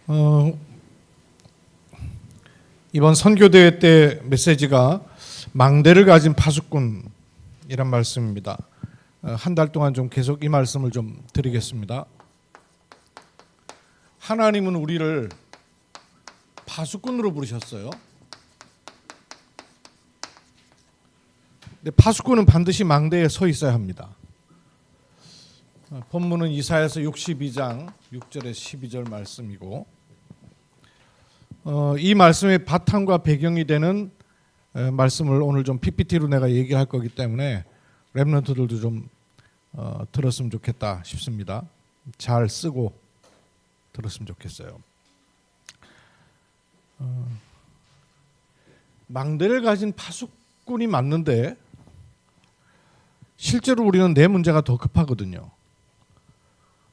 어, 이번 선교대회 때 메시지가 망대를 가진 파수꾼이란 말씀입니다. 한 달 동안 좀 계속 이 말씀을 좀 드리겠습니다. 하나님은 우리를 파수꾼으로 부르셨어요. 근데 파수꾼은 반드시 망대에 서 있어야 합니다. 본문은 이사야서 62장 6절에서 12절 말씀이고, 이 말씀의 바탕과 배경이 되는 말씀을 오늘 좀 PPT로 내가 얘기할 거기 때문에 랩런트들도 좀 들었으면 좋겠다 싶습니다. 잘 쓰고 들었으면 좋겠어요. 망대를 가진 파수꾼이 맞는데 실제로 우리는 내 문제가 더 급하거든요.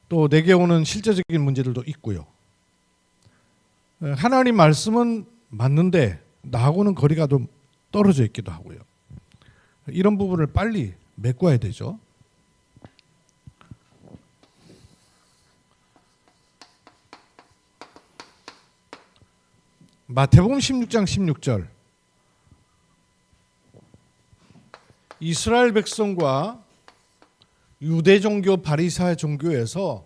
또 내게 오는 실제적인 문제들도 있고요. 하나님 말씀은 맞는데 나하고는 거리가 좀 떨어져 있기도 하고요. 이런 부분을 빨리 메꿔야 되죠. 마태복음 16장 16절, 이스라엘 백성과 유대 종교 바리새인 종교에서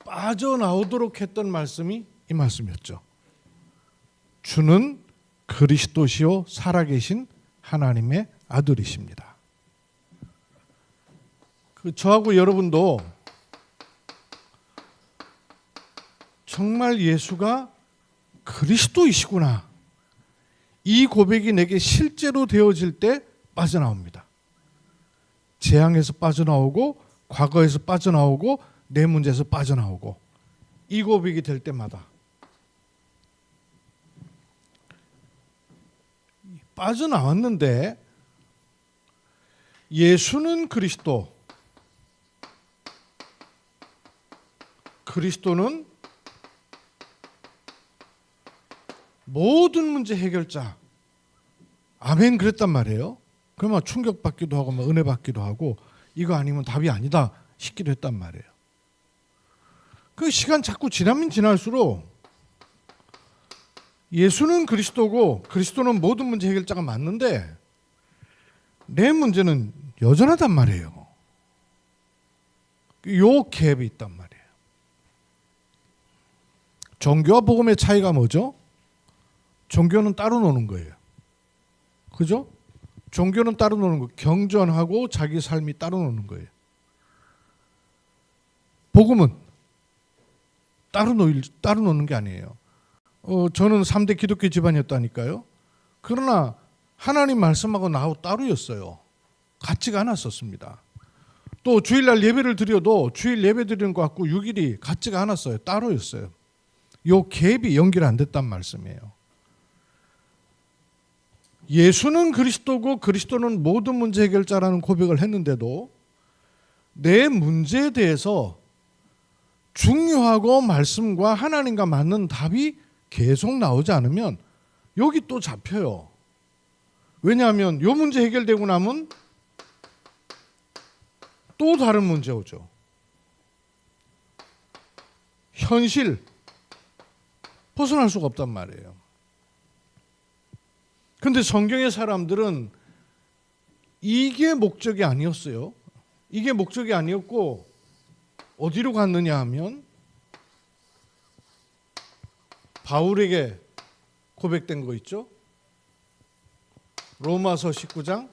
빠져나오도록 했던 말씀이 이 말씀이었죠. 주는 그리스도시요 살아계신 하나님의 아들이십니다. 저하고 여러분도 정말 예수가 그리스도이시구나, 이 고백이 내게 실제로 되어질 때 빠져나옵니다. 재앙에서 빠져나오고, 과거에서 빠져나오고, 내 문제에서 빠져나오고, 이 고백이 될 때마다 빠져나왔는데 예수는 그리스도, 그리스도는 모든 문제 해결자, 아멘 그랬단 말이에요. 그러면 충격받기도 하고 은혜 받기도 하고, 이거 아니면 답이 아니다 싶기도 했단 말이에요. 그 시간 자꾸 지나면 지날수록 예수는 그리스도고 그리스도는 모든 문제 해결자가 맞는데 내 문제는 여전하단 말이에요. 요 갭이 있단 말이에요. 종교와 복음의 차이가 뭐죠? 종교는 따로 노는 거예요. 그죠? 종교는 따로 노는 거, 경전하고 자기 삶이 따로 노는 거예요. 복음은 따로 노는 게 아니에요. 저는 3대 기독교 집안이었다니까요. 그러나 하나님 말씀하고 나하고 따로였어요. 같지가 않았었습니다. 또 주일날 예배를 드려도 주일 예배 드리는 것 같고 6일이 같지가 않았어요. 따로였어요. 요 갭이 연결 안 됐단 말씀이에요. 예수는 그리스도고 그리스도는 모든 문제 해결자라는 고백을 했는데도 내 문제에 대해서 중요하고 말씀과 하나님과 맞는 답이 계속 나오지 않으면 여기 또 잡혀요. 왜냐하면 이 문제 해결되고 나면 또 다른 문제 오죠. 현실 벗어날 수가 없단 말이에요. 근데 성경의 사람들은 이게 목적이 아니었어요. 이게 목적이 아니었고 어디로 갔느냐 하면 바울에게 고백된 거 있죠. 로마서 19장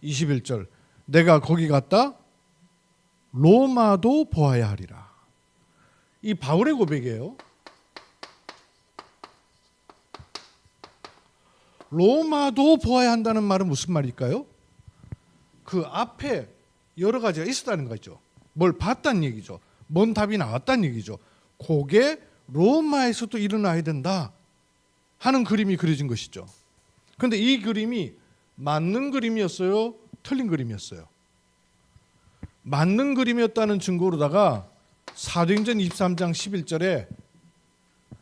21절, 내가 거기 갔다 로마도 보아야 하리라. 이 바울의 고백이에요. 로마도 보아야 한다는 말은 무슨 말일까요? 그 앞에 여러 가지가 있었다는 거죠. 뭘 봤다는 얘기죠. 뭔 답이 나왔다는 얘기죠. 그게 로마에서도 일어나야 된다 하는 그림이 그려진 것이죠. 그런데 이 그림이 맞는 그림이었어요? 틀린 그림이었어요? 맞는 그림이었다는 증거로다가 사도행전 23장 11절에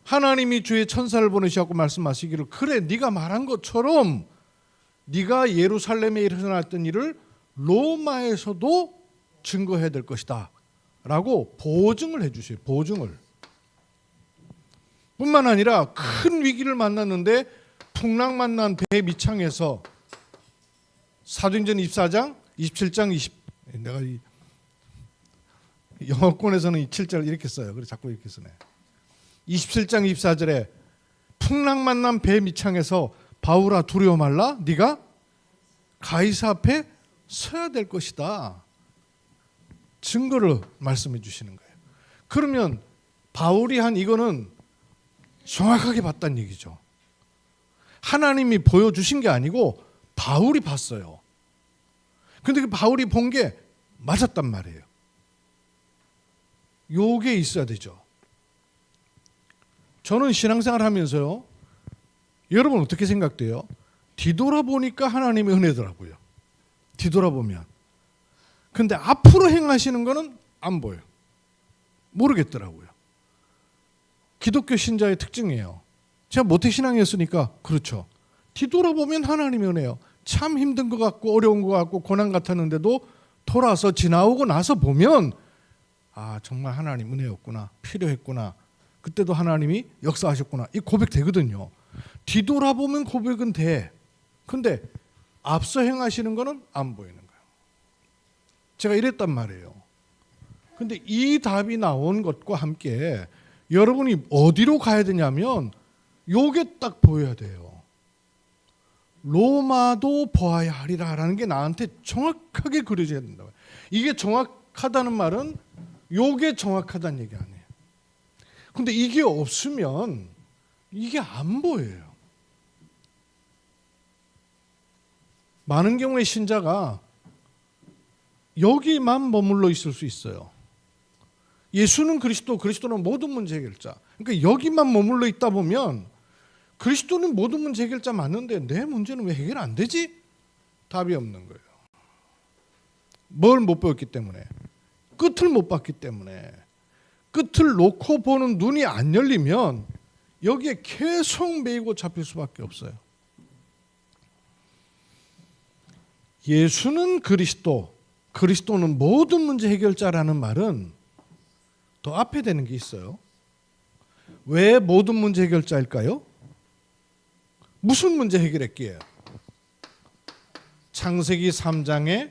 하나님이 주의 천사를 보내셔서 말씀하시기를, 그래 네가 말한 것처럼 네가 예루살렘에 일어났던 일을 로마에서도 증거해야 될 것이다 라고 보증을 해주세요. 보증을. 뿐만 아니라 큰 위기를 만났는데 풍랑 만난 배 밑창에서 사도행전 24장, 27장, 20 내가 이 영어권에서는 이 7절 이렇게 써요. 그래서 자꾸 이렇게 쓰네. 27장 24절에 풍랑 만난 배 밑창에서 바울아 두려워 말라 네가 가이사 앞에 서야 될 것이다. 증거를 말씀해 주시는 거예요. 그러면 바울이 한 이거는 정확하게 봤다는 얘기죠. 하나님이 보여주신 게 아니고 바울이 봤어요. 근데 그 바울이 본 게 맞았단 말이에요. 요게 있어야 되죠. 저는 신앙생활 하면서요, 여러분 어떻게 생각돼요? 뒤돌아보니까 하나님의 은혜더라고요. 뒤돌아보면. 근데 앞으로 행하시는 거는 안 보여요. 모르겠더라고요. 기독교 신자의 특징이에요. 제가 모태신앙이었으니까 그렇죠. 뒤돌아보면 하나님의 은혜예요. 참 힘든 것 같고 어려운 것 같고 고난 같았는데도 돌아서 지나오고 나서 보면 아 정말 하나님 은혜였구나. 필요했구나. 그때도 하나님이 역사하셨구나. 이 고백 되거든요. 뒤돌아보면 고백은 돼. 근데 앞서 행하시는 거는 안 보이는 거예요. 제가 이랬단 말이에요. 근데 이 답이 나온 것과 함께 여러분이 어디로 가야 되냐면 요게 딱 보여야 돼요. 로마도 보아야 하리라라는 게 나한테 정확하게 그려져야 된다고요. 이게 정확하다는 말은 요게 정확하다는 얘기 아니에요. 근데 이게 없으면 이게 안 보여요. 많은 경우에 신자가 여기만 머물러 있을 수 있어요. 예수는 그리스도, 그리스도는 모든 문제 해결자. 그러니까 여기만 머물러 있다 보면 그리스도는 모든 문제 해결자 맞는데 내 문제는 왜 해결 안 되지? 답이 없는 거예요. 뭘 못 배웠기 때문에. 끝을 못 봤기 때문에. 끝을 놓고 보는 눈이 안 열리면 여기에 계속 매이고 잡힐 수밖에 없어요. 예수는 그리스도, 그리스도는 모든 문제 해결자라는 말은 더 앞에 되는 게 있어요. 왜 모든 문제 해결자일까요? 무슨 문제 해결했기에? 창세기 3장에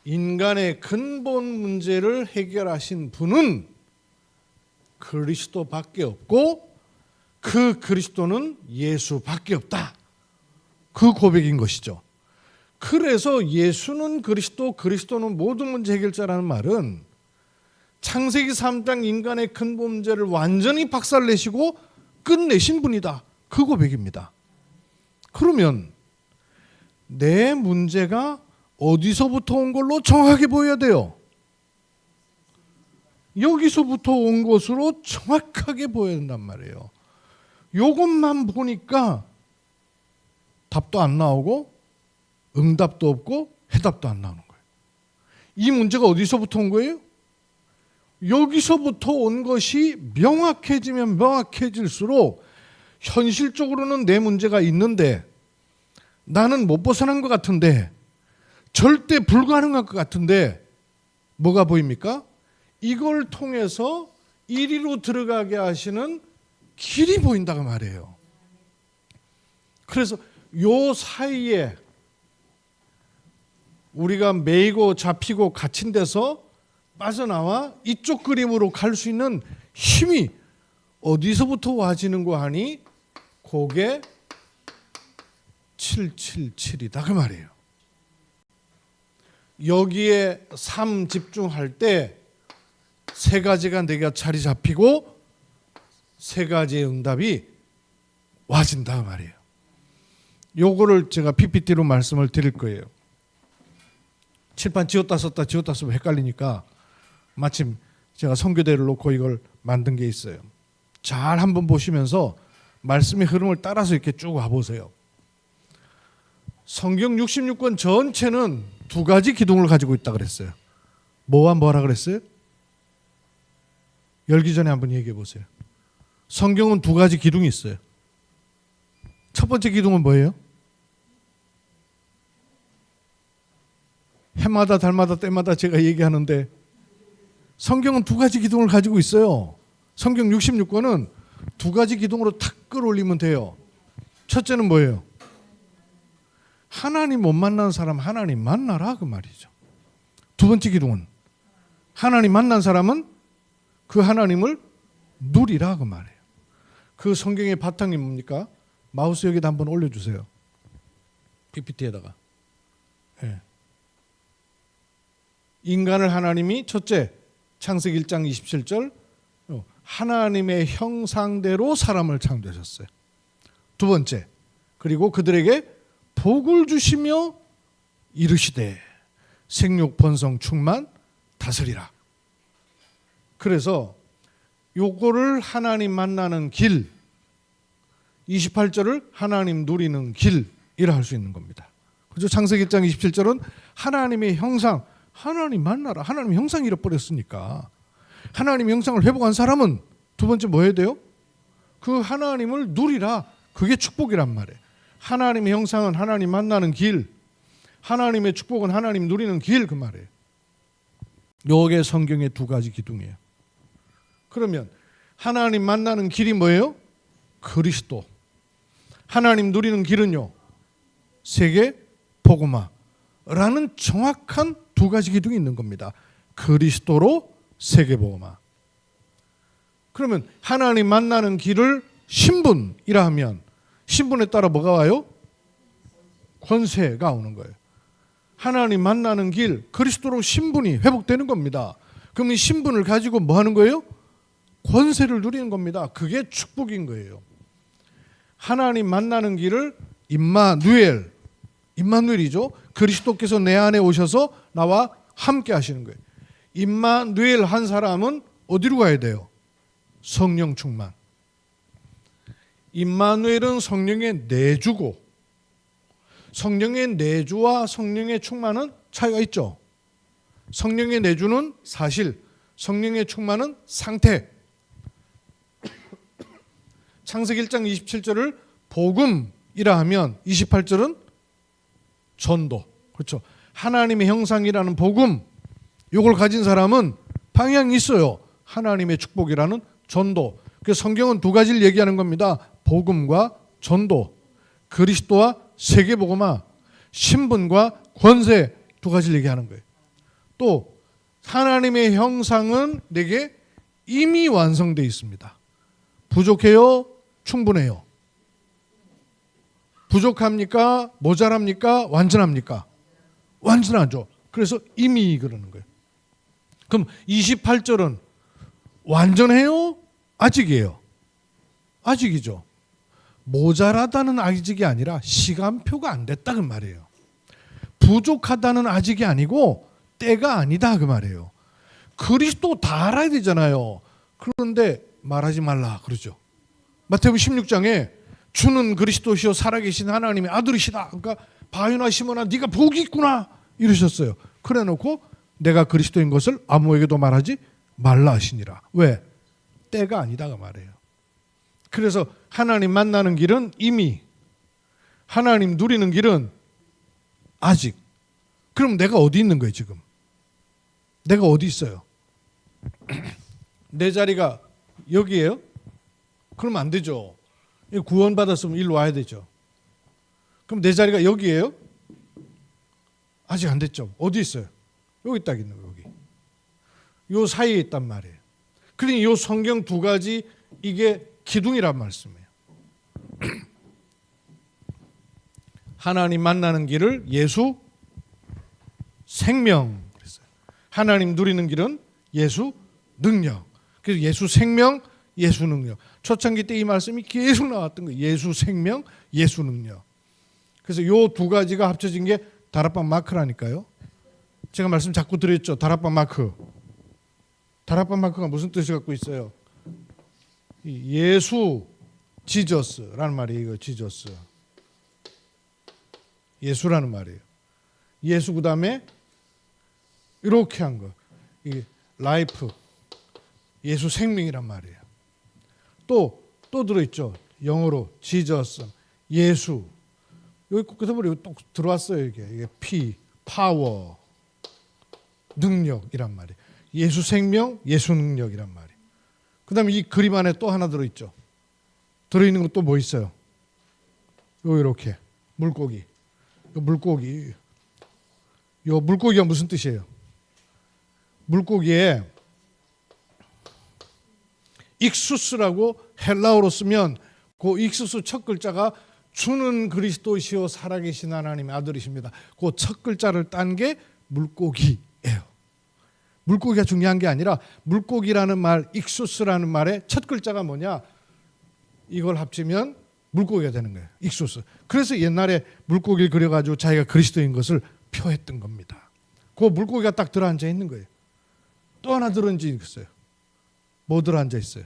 인간의 근본 문제를 해결하신 분은 그리스도밖에 없고 그 그리스도는 예수밖에 없다. 그 고백인 것이죠. 그래서 예수는 그리스도, 그리스도는 모든 문제 해결자라는 말은 창세기 3장 인간의 근본 문제를 완전히 박살내시고 끝내신 분이다. 그 고백입니다. 그러면 내 문제가 어디서부터 온 걸로 정확하게 보여야 돼요. 여기서부터 온 것으로 정확하게 보여야 된단 말이에요. 이것만 보니까 답도 안 나오고 응답도 없고 해답도 안 나오는 거예요. 이 문제가 어디서부터 온 거예요? 여기서부터 온 것이 명확해지면 명확해질수록 현실적으로는 내 문제가 있는데 나는 못 벗어난 것 같은데 절대 불가능할 것 같은데 뭐가 보입니까? 이걸 통해서 이리로 들어가게 하시는 길이 보인다고 말해요. 그래서 요 사이에 우리가 매이고 잡히고 갇힌 데서 빠져나와 이쪽 그림으로 갈 수 있는 힘이 어디서부터 와지는 거 하니 그게 777이다 그 말이에요. 여기에 3 집중할 때 세 가지가 내가 자리 잡히고 세 가지의 응답이 와진다 그 말이에요. 요거를 제가 PPT로 말씀을 드릴 거예요. 칠판 지웠다 썼다 지웠다 쓰면 헷갈리니까 마침 제가 선교대를 놓고 이걸 만든 게 있어요. 잘 한번 보시면서 말씀의 흐름을 따라서 이렇게 쭉 와보세요. 성경 66권 전체는 두 가지 기둥을 가지고 있다 그랬어요. 뭐와 뭐라 그랬어요? 열기 전에 한번 얘기해 보세요. 성경은 두 가지 기둥이 있어요. 첫 번째 기둥은 뭐예요? 해마다 달마다 때마다 제가 얘기하는데 성경은 두 가지 기둥을 가지고 있어요. 성경 66권은 두 가지 기둥으로 탁 끌어올리면 돼요. 첫째는 뭐예요? 하나님 못 만난 사람 하나님 만나라 그 말이죠. 두 번째 기둥은 하나님 만난 사람은 그 하나님을 누리라 그 말이에요. 그 성경의 바탕이 뭡니까? 마우스 여기다 한번 올려주세요. PPT에다가. 네. 인간을 하나님이 첫째 창세기 1장 27절 하나님의 형상대로 사람을 창조하셨어요. 두 번째 그리고 그들에게 복을 주시며 이르시되 생육 번성 충만 다스리라. 그래서 요거를 하나님 만나는 길 28절을 하나님 누리는 길이라 할 수 있는 겁니다. 그죠? 창세기 1장 27절은 하나님의 형상 하나님 만나라. 하나님 형상 잃어버렸으니까 하나님 형상을 회복한 사람은 두 번째 뭐 해야 돼요? 그 하나님을 누리라. 그게 축복이란 말이에요. 하나님의 형상은 하나님 만나는 길, 하나님의 축복은 하나님 누리는 길 그 말이에요. 요게 성경의 두 가지 기둥이에요. 그러면 하나님 만나는 길이 뭐예요? 그리스도. 하나님 누리는 길은요? 세계 복음화라는 정확한 두 가지 기둥이 있는 겁니다. 그리스도로 세계 복음화. 그러면 하나님 만나는 길을 신분이라 하면 신분에 따라 뭐가 와요? 권세가 오는 거예요. 하나님 만나는 길, 그리스도로 신분이 회복되는 겁니다. 그럼 이 신분을 가지고 뭐 하는 거예요? 권세를 누리는 겁니다. 그게 축복인 거예요. 하나님 만나는 길을 임마누엘이죠. 그리스도께서 내 안에 오셔서 나와 함께 하시는 거예요. 임마누엘 한 사람은 어디로 가야 돼요? 성령 충만. 임마누엘은 성령의 내주고 성령의 내주와 성령의 충만은 차이가 있죠. 성령의 내주는 사실, 성령의 충만은 상태. 창세기 1장 27절을 복음이라 하면 28절은 전도. 그렇죠. 하나님의 형상이라는 복음, 이걸 가진 사람은 방향이 있어요. 하나님의 축복이라는 전도. 그래서 성경은 두 가지를 얘기하는 겁니다. 복음과 전도, 그리스도와 세계복음화, 신분과 권세 두 가지를 얘기하는 거예요. 또 하나님의 형상은 내게 이미 완성되어 있습니다. 부족해요? 충분해요? 부족합니까? 모자랍니까? 완전합니까? 완전하죠. 그래서 이미 그러는 거예요. 그럼 28절은 완전해요? 아직이에요? 아직이죠. 모자라다는 아직이 아니라 시간표가 안 됐다 그 말이에요. 부족하다는 아직이 아니고 때가 아니다 그 말이에요. 그리스도 다 알아야 되잖아요. 그런데 말하지 말라 그러죠. 마태복음 16장에 주는 그리스도시요 살아계신 하나님의 아들이시다. 그러니까 바요나 시몬아 네가 복이 있구나 이러셨어요. 그래놓고 내가 그리스도인 것을 아무에게도 말하지 말라 하시니라. 왜? 때가 아니다 그 말이에요. 그래서 하나님 만나는 길은 이미, 하나님 누리는 길은 아직. 그럼 내가 어디 있는 거예요 지금? 내가 어디 있어요? 내 자리가 여기예요? 그러면 안 되죠. 구원받았으면 일로 와야 되죠. 그럼 내 자리가 여기예요? 아직 안 됐죠. 어디 있어요? 여기 딱 있는 거예요. 여기. 요 사이에 있단 말이에요. 그러니 요 성경 두 가지 이게 기둥이란 말씀이에요. 하나님 만나는 길을 예수 생명 그랬어요. 하나님 누리는 길은 예수 능력. 그래서 예수 생명, 예수 능력. 초창기 때 이 말씀이 계속 나왔던 거예요. 예수 생명, 예수 능력. 그래서 요 두 가지가 합쳐진 게 다락방 마크라니까요. 제가 말씀 자꾸 드렸죠. 다락방 마크. 다락방 마크가 무슨 뜻을 갖고 있어요? 예수 지저스라는 말이에요. 이거 지저스. 예수라는 말이에요. 예수 그다음에 이렇게 한 거. 이게 라이프. 예수 생명이란 말이에요. 또 들어있죠. 영어로 지저스. 예수. 여기 끝에버려 또 들어왔어요. 이게 피, 파워, 능력이란 말이에요. 예수 생명, 예수 능력이란 말이에요. 그 다음에 이 그림 안에 또 하나 들어있죠. 들어있는 건 또 뭐 있어요? 요 이렇게 물고기. 요 물고기. 요 물고기가 무슨 뜻이에요? 물고기에 익수스라고 헬라어로 쓰면 그 익수스 첫 글자가 주는 그리스도시요 살아계신 하나님의 아들이십니다. 그 첫 글자를 딴 게 물고기예요. 물고기가 중요한 게 아니라 물고기라는 말, 익수스라는 말의 첫 글자가 뭐냐? 이걸 합치면 물고기가 되는 거예요. 익수스. 그래서 옛날에 물고기를 그려가지고 자기가 그리스도인 것을 표했던 겁니다. 그 물고기가 딱 들어앉아 있는 거예요. 또 하나 들어앉아 있어요. 뭐 들어앉아 있어요?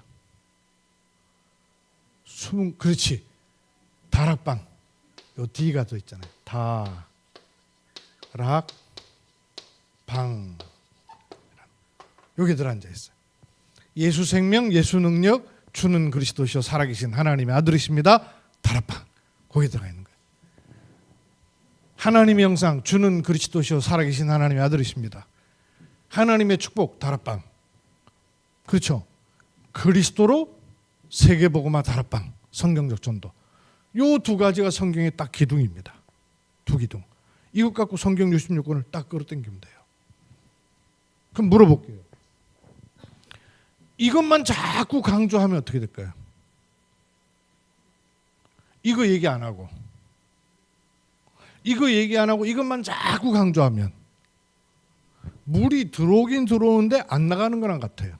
그렇지. 다락방. 요 D가 더 있잖아요. 다락방. 여기 들어앉아 있어요. 예수 생명, 예수 능력, 주는 그리스도시요 살아계신 하나님의 아들이십니다. 다락방. 거기 들어가 있는 거예요. 하나님의 형상, 주는 그리스도시요 살아계신 하나님의 아들이십니다. 하나님의 축복, 다락방. 그렇죠. 그리스도로 세계복음화 다락방, 성경적 전도. 요 두 가지가 성경의 딱 기둥입니다. 두 기둥. 이것 갖고 성경 66권을 딱 끌어당기면 돼요. 그럼 물어볼게요. 이것만 자꾸 강조하면 어떻게 될까요? 이거 얘기 안 하고 이것만 자꾸 강조하면 물이 들어오긴 들어오는데 안 나가는 거랑 같아요.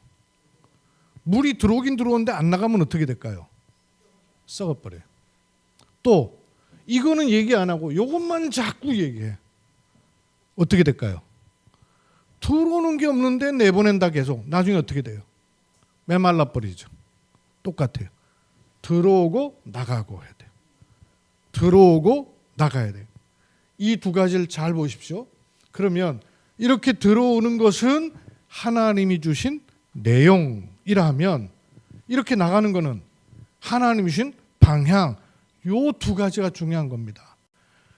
물이 들어오긴 들어오는데 안 나가면 어떻게 될까요? 썩어버려요. 또 이거는 얘기 안 하고 이것만 자꾸 얘기해. 어떻게 될까요? 들어오는 게 없는데 내보낸다 계속. 나중에 어떻게 돼요? 메말라버리죠. 똑같아요. 들어오고 나가고 해야 돼요. 들어오고 나가야 돼요. 이 두 가지를 잘 보십시오. 그러면 이렇게 들어오는 것은 하나님이 주신 내용이라 하면 이렇게 나가는 것은 하나님이 주신 방향, 요 두 가지가 중요한 겁니다.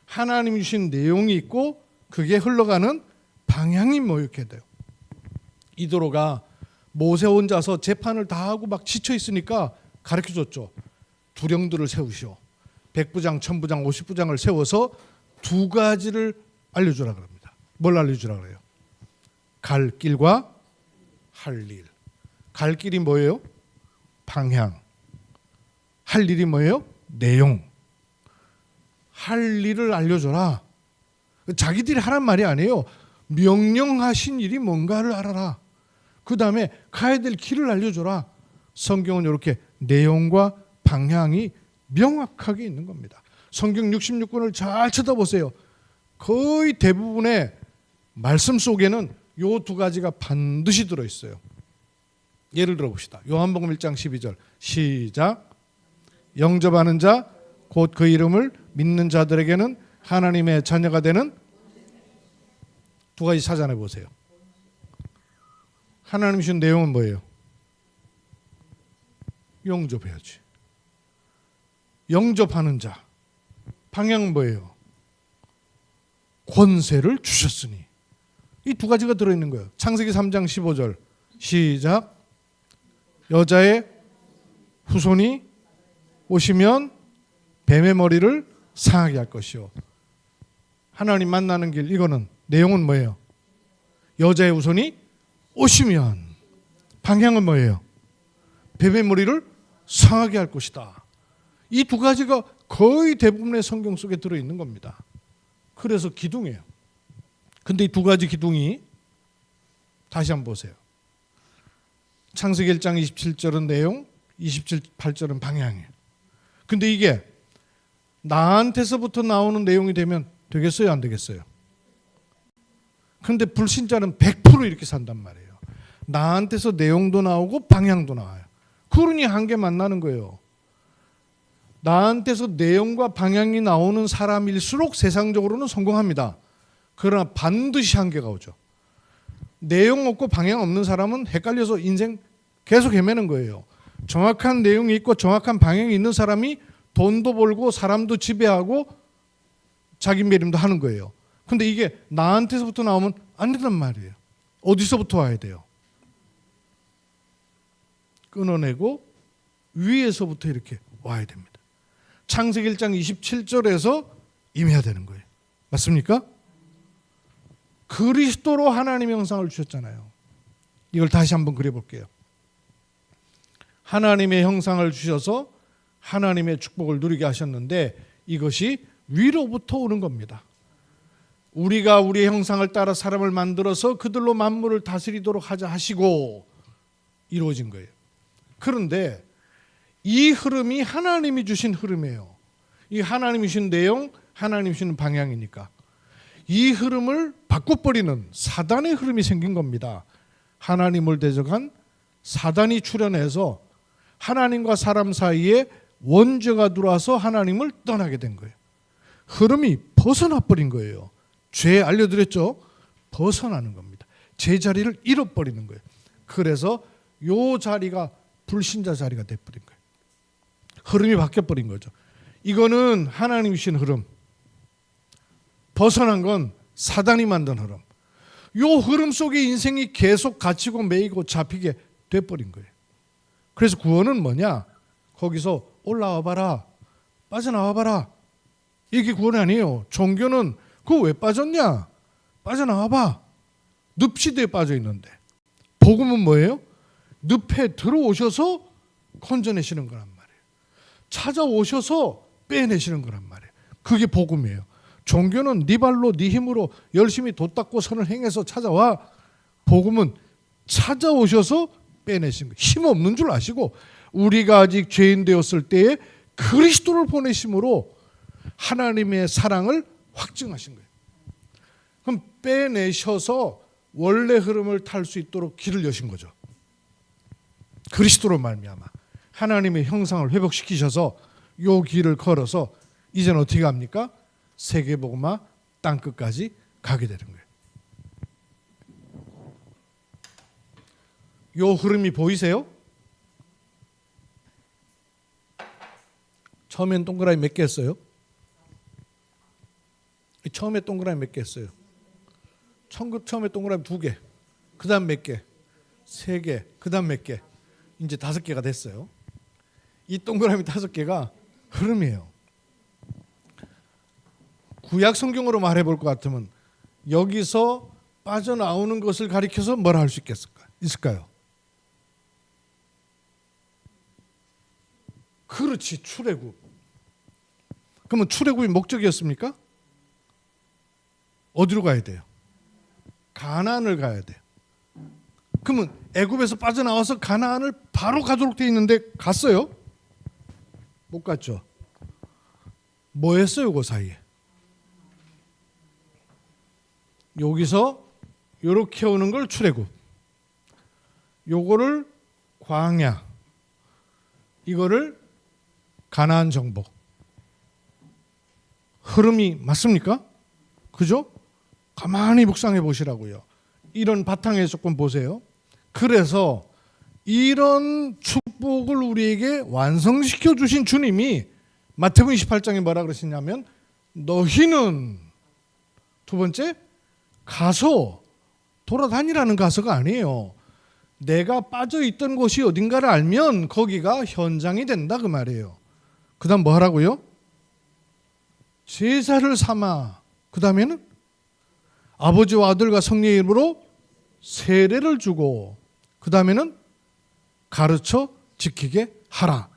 하나님이 주신 내용이 있고 그게 흘러가는 방향이 뭐 이렇게 돼요. 이도로가 모세 혼자서 재판을 다 하고 막 지쳐 있으니까 가르쳐줬죠. 두령들을 세우시오. 100부장, 1000부장, 50부장을 세워서 두 가지를 알려주라 그럽니다. 뭘 알려주라 그래요? 갈 길과 할 일. 갈 길이 뭐예요? 방향. 할 일이 뭐예요? 내용. 할 일을 알려줘라. 자기들이 하란 말이 아니에요. 명령하신 일이 뭔가를 알아라. 그 다음에 가야 될 길을 알려줘라. 성경은 이렇게 내용과 방향이 명확하게 있는 겁니다. 성경 66권을 잘 쳐다보세요. 거의 대부분의 말씀 속에는 이 두 가지가 반드시 들어있어요. 예를 들어 봅시다. 요한복음 1장 12절 시작. 영접하는 자 곧 그 이름을 믿는 자들에게는 하나님의 자녀가 되는. 두 가지 찾아내 보세요. 하나님 주신 내용은 뭐예요? 영접해야지. 영접하는 자. 방향은 뭐예요? 권세를 주셨으니. 이 두 가지가 들어있는 거예요. 창세기 3장 15절 시작. 여자의 후손이 오시면 뱀의 머리를 상하게 할 것이요. 하나님 만나는 길, 이거는 내용은 뭐예요? 여자의 후손이 오시면. 방향은 뭐예요? 뱀의 머리를 상하게 할 것이다. 이 두 가지가 거의 대부분의 성경 속에 들어있는 겁니다. 그래서 기둥이에요. 근데 이 두 가지 기둥이 다시 한번 보세요. 창세기 1장 27절은 내용, 28절은 방향이에요. 근데 이게 나한테서부터 나오는 내용이 되면 되겠어요? 안 되겠어요? 근데 불신자는 100% 이렇게 산단 말이에요. 나한테서 내용도 나오고 방향도 나와요. 그러니 한계 만나는 거예요. 나한테서 내용과 방향이 나오는 사람일수록 세상적으로는 성공합니다. 그러나 반드시 한계가 오죠. 내용 없고 방향 없는 사람은 헷갈려서 인생 계속 헤매는 거예요. 정확한 내용이 있고 정확한 방향이 있는 사람이 돈도 벌고 사람도 지배하고 자기 매림도 하는 거예요. 근데 이게 나한테서부터 나오면 안 된단 말이에요. 어디서부터 와야 돼요? 끊어내고 위에서부터 이렇게 와야 됩니다. 창세기 1장 27절에서 임해야 되는 거예요. 맞습니까? 그리스도로 하나님의 형상을 주셨잖아요. 이걸 다시 한번 그려볼게요. 하나님의 형상을 주셔서 하나님의 축복을 누리게 하셨는데 이것이 위로부터 오는 겁니다. 우리가 우리의 형상을 따라 사람을 만들어서 그들로 만물을 다스리도록 하자 하시고 이루어진 거예요. 그런데 이 흐름이 하나님이 주신 흐름이에요. 이 하나님이 주신 내용, 하나님이 주신 방향이니까 이 흐름을 바꿔버리는 사단의 흐름이 생긴 겁니다. 하나님을 대적한 사단이 출현해서 하나님과 사람 사이에 원죄가 들어와서 하나님을 떠나게 된 거예요. 흐름이 벗어나 버린 거예요. 죄 알려드렸죠? 벗어나는 겁니다. 제자리를 잃어버리는 거예요. 그래서 요 자리가 불신자 자리가 돼버린 거예요. 흐름이 바뀌어버린 거죠. 이거는 하나님이 주신 흐름. 벗어난 건 사단이 만든 흐름. 요 흐름 속에 인생이 계속 갇히고 매이고 잡히게 돼버린 거예요. 그래서 구원은 뭐냐? 거기서 올라와 봐라. 빠져나와 봐라. 이게 구원이 아니에요. 종교는 그거 왜 빠졌냐? 빠져나와 봐. 늪시대에 빠져 있는데. 복음은 뭐예요? 늪에 들어오셔서 건져내시는 거란 말이에요. 찾아오셔서 빼내시는 거란 말이에요. 그게 복음이에요. 종교는 네 발로 네 힘으로 열심히 도 닦고 선을 행해서 찾아와. 복음은 찾아오셔서 빼내신 거예요. 힘없는 줄 아시고 우리가 아직 죄인 되었을 때에 그리스도를 보내심으로 하나님의 사랑을 확증하신 거예요. 그럼 빼내셔서 원래 흐름을 탈 수 있도록 길을 여신 거죠. 그리스도로 말미암아 하나님의 형상을 회복시키셔서 요 길을 걸어서 이제는 어떻게 갑니까? 세계복음화 땅끝까지 가게 되는 거예요. 요 흐름이 보이세요? 처음엔 동그라미 몇 개 했어요? 처음에 동그라미 몇 개 했어요? 처음에 동그라미 2개. 그 다음 몇 개? 3개. 그 다음 몇 개? 이제 5개가 됐어요. 이 동그라미 5개가 흐름이에요. 구약 성경으로 말해볼 것 같으면 여기서 빠져나오는 것을 가리켜서 뭐라 할 수 있을까요? 그렇지, 출애굽. 그러면 출애굽이 목적이었습니까? 어디로 가야 돼요? 가나안을 가야 돼요. 그러면 애굽에서 빠져나와서 가나안을 바로 가도록 되어 있는데 갔어요? 못 갔죠. 뭐 했어요, 그 사이에? 여기서 이렇게 오는 걸 출애굽, 요거를 광야, 이거를 가나안 정복. 흐름이 맞습니까? 그죠? 가만히 묵상해 보시라고요. 이런 바탕에 조금 보세요. 그래서 이런 축복을 우리에게 완성시켜 주신 주님이 마태복음 28장에 뭐라 그러시냐면 너희는 두 번째 가서 돌아다니라는 가서가 아니에요. 내가 빠져있던 곳이 어딘가를 알면 거기가 현장이 된다 그 말이에요. 그 다음 뭐 하라고요? 제사를 삼아. 그 다음에는 아버지와 아들과 성령의 이름으로 세례를 주고 그 다음에는 가르쳐 지키게 하라.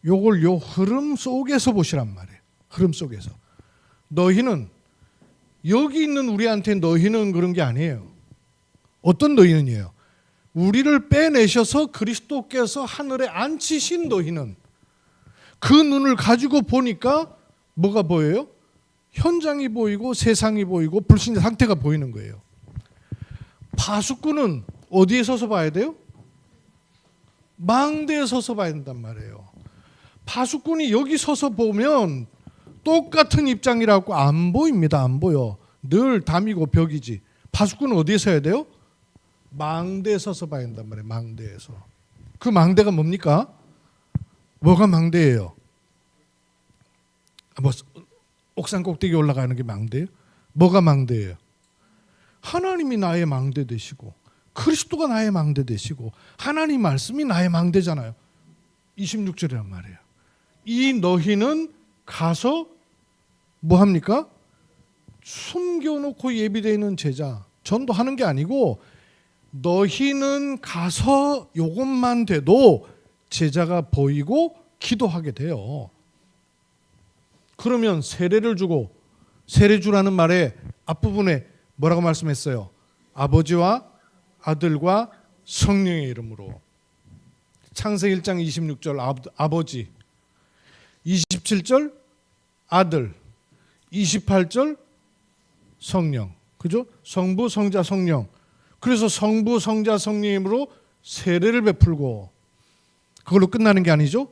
요걸 요 흐름 속에서 보시란 말이에요. 흐름 속에서. 너희는 여기 있는 우리한테 너희는 그런 게 아니에요. 어떤 너희는이에요? 우리를 빼내셔서 그리스도께서 하늘에 앉히신 너희는 그 눈을 가지고 보니까 뭐가 보여요? 현장이 보이고 세상이 보이고 불신자 상태가 보이는 거예요. 파수꾼은 어디에 서서 봐야 돼요? 망대에 서서 봐야 된단 말이에요. 파수꾼이 여기 서서 보면 똑같은 입장이라고 안 보입니다. 안 보여. 늘 담이고 벽이지. 파수꾼은 어디에 서야 돼요? 망대에 서서 봐야 된단 말이에요. 망대에서. 그 망대가 뭡니까? 뭐가 망대예요? 뭐 옥상 꼭대기 올라가는 게 망대예요? 뭐가 망대예요? 하나님이 나의 망대 되시고 그리스도가 나의 망대 되시고 하나님 말씀이 나의 망대잖아요. 26절이란 말이에요. 이 너희는 가서 뭐합니까? 숨겨놓고 예비되어 있는 제자, 전도하는 게 아니고 너희는 가서 이것만 돼도 제자가 보이고 기도하게 돼요. 그러면 세례를 주고, 세례 주라는 말의 앞부분에 뭐라고 말씀했어요? 아버지와 아들과 성령의 이름으로. 창세기 1장 26절 아버지, 27절 아들, 28절 성령. 그죠? 성부, 성자, 성령. 그래서 성부, 성자, 성령님으로 세례를 베풀고, 그걸로 끝나는 게 아니죠?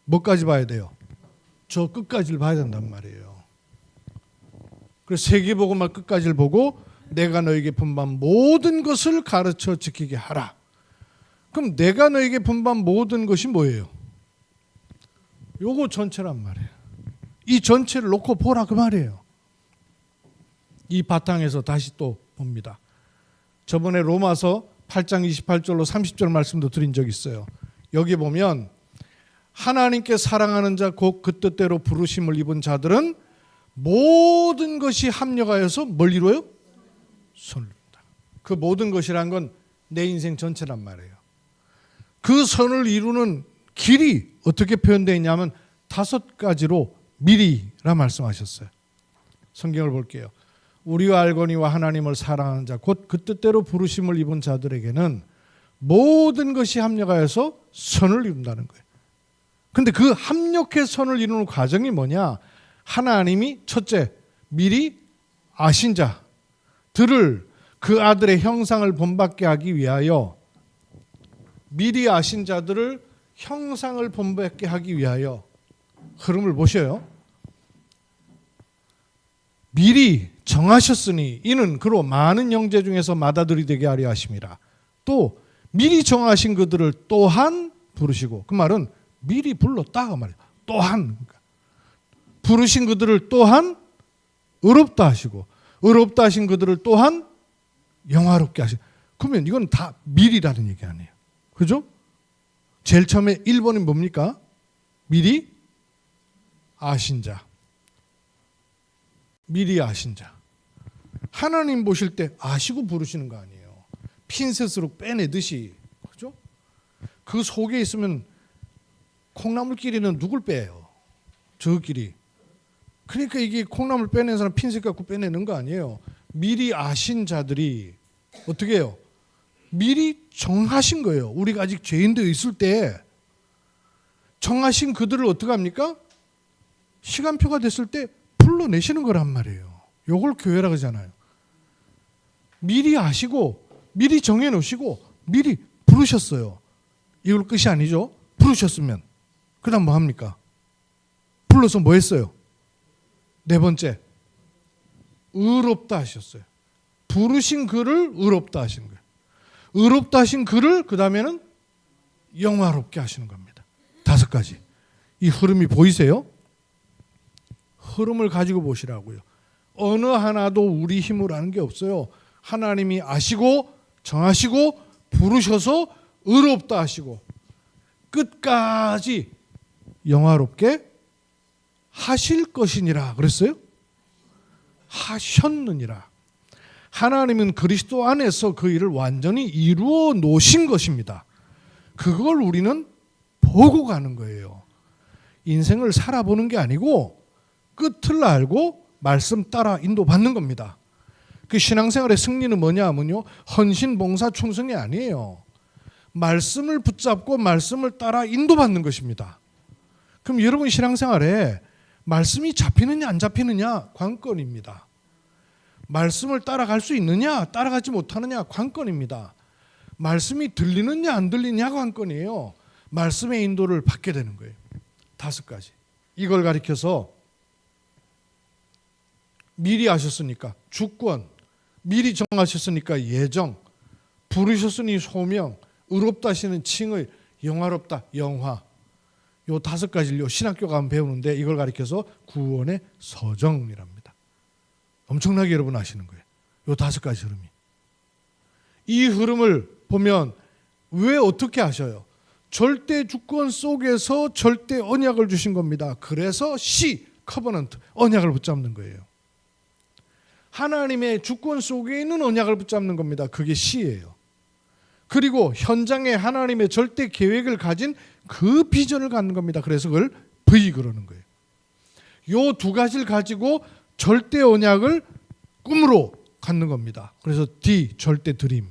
뭐까지 봐야 돼요? 저 끝까지를 봐야 된단 말이에요. 그래서 세계복음화 끝까지를 보고 내가 너에게 분반 모든 것을 가르쳐 지키게 하라. 그럼 내가 너에게 분반 모든 것이 뭐예요? 요거 전체란 말이에요. 이 전체를 놓고 보라 그 말이에요. 이 바탕에서 다시 또 봅니다. 저번에 로마서 8장 28절로 30절 말씀도 드린 적 있어요. 여기 보면 하나님께 사랑하는 자 곧 그 뜻대로 부르심을 입은 자들은 모든 것이 합력하여서 뭘 이루어요? 선을 이룬다. 그 모든 것이란 건 내 인생 전체란 말이에요. 그 선을 이루는 길이 어떻게 표현되어 있냐면 5가지로 미리라 말씀하셨어요. 성경을 볼게요. 우리와 알거니와 하나님을 사랑하는 자 곧 그 뜻대로 부르심을 입은 자들에게는 모든 것이 합력하여서 선을 이룬다는 거예요. 근데 그 합력해 선을 이루는 과정이 뭐냐? 하나님이 첫째, 미리 아신 자들을 그 아들의 형상을 본받게 하기 위하여, 미리 아신 자들을 형상을 본받게 하기 위하여, 흐름을 보셔요. 미리 정하셨으니 이는 그로 많은 형제 중에서 맏아들이 되게 하려 하심이라. 또 미리 정하신 그들을 또한 부르시고, 그 말은 미리 불렀다 그 말이에요. 또한, 부르신 그들을 또한 의롭다 하시고, 의롭다 하신 그들을 또한 영화롭게 하시고. 그러면 이건 다 미리라는 얘기 아니에요. 그죠? 제일 처음에 1번이 뭡니까? 미리 아신 자. 미리 아신 자. 하나님 보실 때 아시고 부르시는 거 아니에요. 핀셋으로 빼내듯이. 그죠? 그 속에 있으면 콩나물끼리는 누굴 빼요? 저끼리. 그러니까 이게 콩나물 빼낸 사람 핀셋 갖고 빼내는 거 아니에요. 미리 아신 자들이 어떻게 해요? 미리 정하신 거예요. 우리가 아직 죄인되어 있을 때 정하신 그들을 어떻게 합니까? 시간표가 됐을 때 불러내시는 거란 말이에요. 요걸 교회라고 하잖아요. 미리 아시고 미리 정해놓으시고 미리 부르셨어요. 이걸 끝이 아니죠. 부르셨으면 그 다음 뭐 합니까? 불러서 뭐 했어요? 네 번째, 의롭다 하셨어요. 부르신 그를 의롭다 하신 거예요. 의롭다 하신 그를 그 다음에는 영화롭게 하시는 겁니다. 5가지. 이 흐름이 보이세요? 흐름을 가지고 보시라고요. 어느 하나도 우리 힘으로 하는 게 없어요. 하나님이 아시고 정하시고 부르셔서 의롭다 하시고 끝까지 영화롭게 하실 것이니라 그랬어요? 하셨느니라. 하나님은 그리스도 안에서 그 일을 완전히 이루어 놓으신 것입니다. 그걸 우리는 보고 가는 거예요. 인생을 살아보는 게 아니고 끝을 알고 말씀 따라 인도받는 겁니다. 그 신앙생활의 승리는 뭐냐면요, 헌신, 봉사, 충성이 아니에요. 말씀을 붙잡고 말씀을 따라 인도받는 것입니다. 그럼 여러분 신앙생활에 말씀이 잡히느냐 안 잡히느냐 관건입니다. 말씀을 따라갈 수 있느냐 따라가지 못하느냐 관건입니다. 말씀이 들리느냐 안 들리느냐 관건이에요. 말씀의 인도를 받게 되는 거예요. 5가지. 이걸 가리켜서 미리 아셨으니까 주권, 미리 정하셨으니까 예정, 부르셨으니 소명, 의롭다 하시는 칭의, 영화롭다 영화. 요 5가지를 신학교 가면 배우는데 이걸 가리켜서 구원의 서정이랍니다. 엄청나게 여러분 아시는 거예요. 요 5가지 흐름이. 이 흐름을 보면 왜 어떻게 하셔요? 절대 주권 속에서 절대 언약을 주신 겁니다. 그래서 커버넌트, 언약을 붙잡는 거예요. 하나님의 주권 속에 있는 언약을 붙잡는 겁니다. 그게 C예요. 그리고 현장에 하나님의 절대 계획을 가진 그 비전을 갖는 겁니다. 그래서 그걸 V 그러는 거예요. 요 두 가지를 가지고 절대 언약을 꿈으로 갖는 겁니다. 그래서 D, 절대 드림.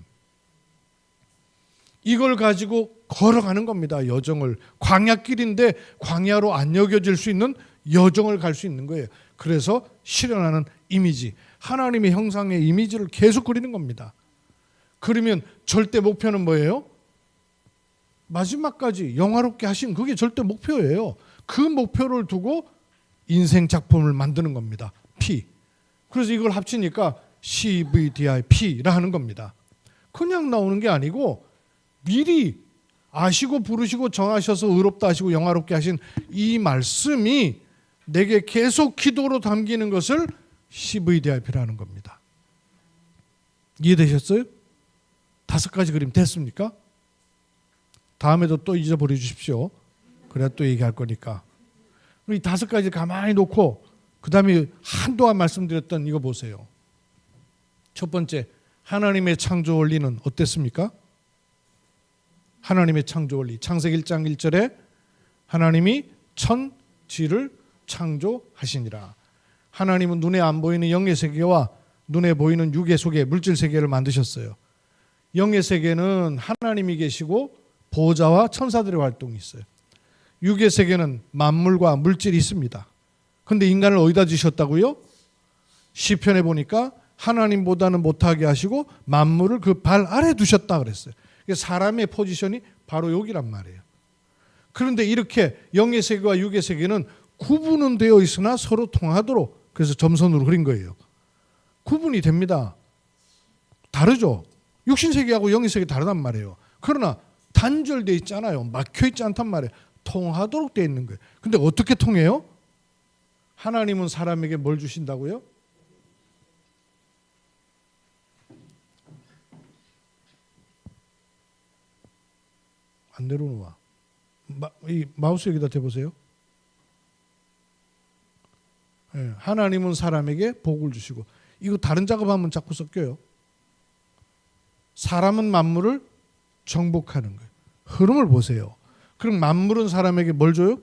이걸 가지고 걸어가는 겁니다. 여정을. 광야길인데 광야로 안 여겨질 수 있는 여정을 갈 수 있는 거예요. 그래서 실현하는 이미지, 하나님의 형상의 이미지를 계속 그리는 겁니다. 그러면 절대 목표는 뭐예요? 마지막까지 영화롭게 하신 그게 절대 목표예요. 그 목표를 두고 인생 작품을 만드는 겁니다. P. 그래서 이걸 합치니까 CVDIP라 하는 겁니다. 그냥 나오는 게 아니고 미리 아시고 부르시고 정하셔서 의롭다 하시고 영화롭게 하신 이 말씀이 내게 계속 기도로 담기는 것을 CVDIP라는 겁니다. 이해되셨어요? 5가지 그림 됐습니까? 다음에도 또 잊어버려 주십시오. 그래야 또 얘기할 거니까. 이 5가지 가만히 놓고 그 다음에 한동안 말씀드렸던 이거 보세요. 첫 번째, 하나님의 창조 원리는 어땠습니까? 하나님의 창조 원리. 창세기 1장 1절에 하나님이 천지를 창조하시니라. 하나님은 눈에 안 보이는 영의 세계와 눈에 보이는 육의 속에 물질 세계를 만드셨어요. 영의 세계는 하나님이 계시고 보호자와 천사들의 활동이 있어요. 육의 세계는 만물과 물질이 있습니다. 그런데 인간을 어디다 주셨다고요? 시편에 보니까 하나님보다는 못하게 하시고 만물을 그 발 아래 두셨다 그랬어요. 사람의 포지션이 바로 여기란 말이에요. 그런데 이렇게 영의 세계와 육의 세계는 구분은 되어 있으나 서로 통하도록, 그래서 점선으로 그린 거예요. 구분이 됩니다. 다르죠. 육신 세계하고 영의 세계 다르단 말이에요. 그러나 단절되어 있잖아요. 막혀 있지 않단 말이에요. 통하도록 되어 있는 거예요. 근데 어떻게 통해요? 하나님은 사람에게 뭘 주신다고요? 안 내려놓아. 이 마우스 여기다 대보세요. 네, 하나님은 사람에게 복을 주시고, 이거 다른 작업하면 자꾸 섞여요. 사람은 만물을 정복하는 거예요. 흐름을 보세요. 그럼 만물은 사람에게 뭘 줘요?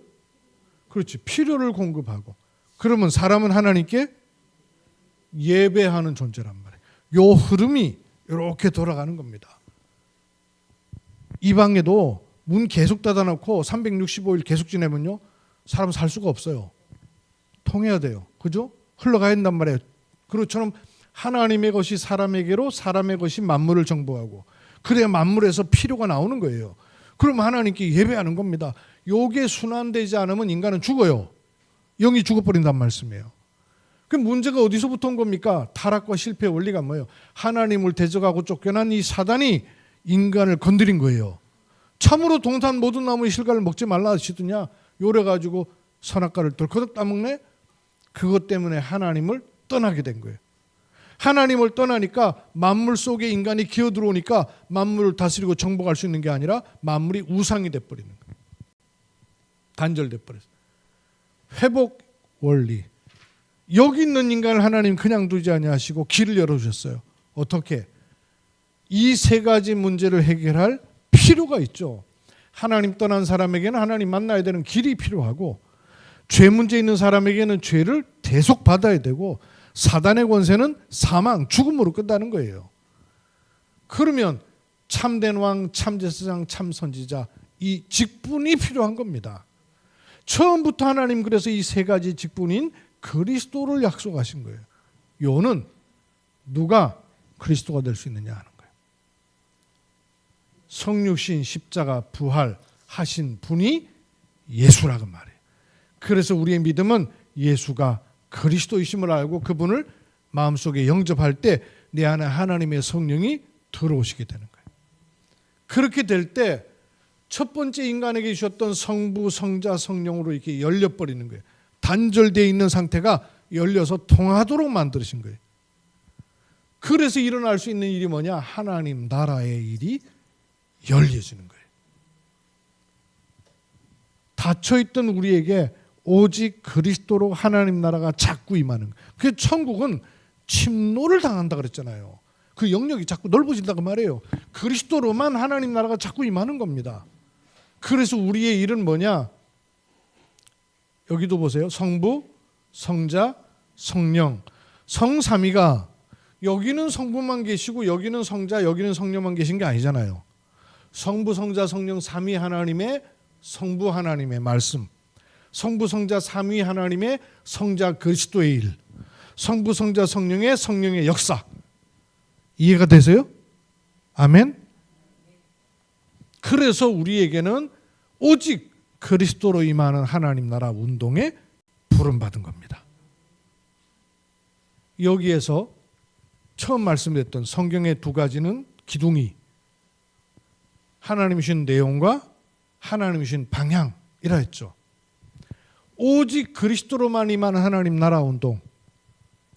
그렇지. 필요를 공급하고. 그러면 사람은 하나님께 예배하는 존재란 말이에요. 요 흐름이 이렇게 돌아가는 겁니다. 이 방에도 문 계속 닫아놓고 365일 계속 지내면요, 사람 살 수가 없어요. 통해야 돼요. 그죠? 흘러가야 된단 말이에요. 그것처럼 하나님의 것이 사람에게로, 사람의 것이 만물을 정복하고, 그래야 만물에서 필요가 나오는 거예요. 그럼 하나님께 예배하는 겁니다. 요게 순환되지 않으면 인간은 죽어요. 영이 죽어버린단 말씀이에요. 그럼 문제가 어디서부터 온 겁니까? 타락과 실패의 원리가 뭐예요? 하나님을 대적하고 쫓겨난 이 사단이 인간을 건드린 거예요. 참으로 동산 모든 나무의 실과를 먹지 말라 하시더냐? 요래가지고 선악과를 덜커덕 따먹네? 그것 때문에 하나님을 떠나게 된 거예요. 하나님을 떠나니까 만물 속에 인간이 기어들어오니까 만물을 다스리고 정복할 수 있는 게 아니라 만물이 우상이 돼버리는 거예요. 단절돼 버렸어요. 회복 원리. 여기 있는 인간을 하나님 그냥 두지 아니하시고 길을 열어주셨어요. 어떻게? 이 3가지 문제를 해결할 필요가 있죠. 하나님 떠난 사람에게는 하나님 만나야 되는 길이 필요하고, 죄 문제 있는 사람에게는 죄를 대속 받아야 되고, 사단의 권세는 사망, 죽음으로 끝나는 거예요. 그러면 참된 왕, 참제사장, 참선지자, 이 직분이 필요한 겁니다. 처음부터 하나님 그래서 이 3가지 직분인 그리스도를 약속하신 거예요. 요는 누가 그리스도가 될 수 있느냐 하는 거예요. 성육신, 십자가, 부활하신 분이 예수라고 말해요. 그래서 우리의 믿음은 예수가 그리스도이심을 알고 그분을 마음속에 영접할 때 내 안에 하나님의 성령이 들어오시게 되는 거예요. 그렇게 될 때 첫 번째 인간에게 주셨던 성부, 성자, 성령으로 이렇게 열려버리는 거예요. 단절되어 있는 상태가 열려서 통하도록 만드신 거예요. 그래서 일어날 수 있는 일이 뭐냐? 하나님 나라의 일이 열려지는 거예요. 닫혀있던 우리에게 오직 그리스도로 하나님 나라가 자꾸 임하는 거예요. 그 천국은 침노를 당한다 그랬잖아요. 그 영역이 자꾸 넓어진다고 말해요. 그리스도로만 하나님 나라가 자꾸 임하는 겁니다. 그래서 우리의 일은 뭐냐? 여기도 보세요. 성부, 성자, 성령. 성삼위가 여기는 성부만 계시고 여기는 성자, 여기는 성령만 계신 게 아니잖아요. 성부, 성자, 성령 삼위 하나님의 성부 하나님의 말씀, 성부, 성자, 삼위 하나님의 성자 그리스도의 일, 성부, 성자, 성령의 역사. 이해가 되세요? 아멘? 그래서 우리에게는 오직 그리스도로 임하는 하나님 나라 운동에 부름받은 겁니다. 여기에서 처음 말씀드렸던 성경의 두 가지는 기둥이 하나님이 주신 내용과 하나님이 주신 방향이라 했죠. 오직 그리스도로만 임하는 하나님 나라 운동.